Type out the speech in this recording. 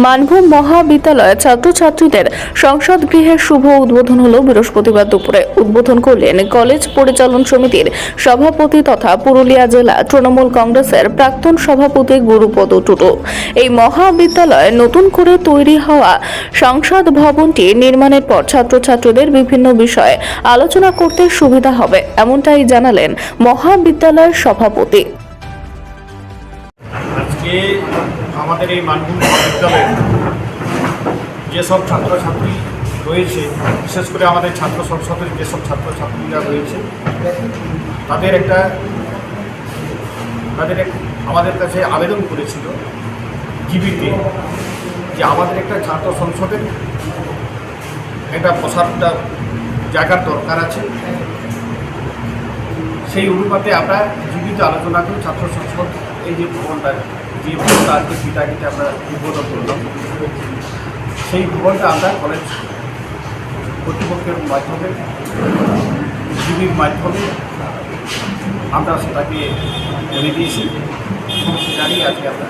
মানভূম মহাবিদ্যালয়ের ছাত্রছাত্রীদের সংসদ গৃহের শুভ উদ্বোধন হলো বৃহস্পতিবার দুপুরে। উদ্বোধন করলেন কলেজ পরিচালন সমিতির সভাপতি তথা পুরুলিয়া জেলা তৃণমূল কংগ্রেসের প্রাক্তন সভাপতি গুরুপদ টুডু। এই মহাবিদ্যালয়ে নতুন করে তৈরি হওয়া সংসদ ভবনটি নির্মাণের পর ছাত্রছাত্রীদের বিভিন্ন বিষয়ে আলোচনা করতে সুবিধা হবে, এমনটাই জানালেন মহাবিদ্যালয়ের সভাপতি। আজকে আমাদের এই মানভূম মহাবিদ্যালয়ে যেসব ছাত্রছাত্রী রয়েছে, বিশেষ করে আমাদের ছাত্র সংসদের যেসব ছাত্রছাত্রীরা রয়েছে, আমাদের কাছে আবেদন করেছিল জিবিতে যে আমাদের একটা ছাত্র সংসদের একটা বসার জায়গার দরকার আছে। সেই অনুপাতে আমরা জীবিত আলোচনা করে ছাত্র সংসদ এই যে ভবনটা আজকে পিতাকে আমরা উদ্বোধন করলাম, সেই ভবনটা আমরা কলেজ কর্তৃপক্ষের মাধ্যমে জিবির মাধ্যমে আমরা সেটাকে এনে দিয়েছি এবং সেটারই আজকে আমরা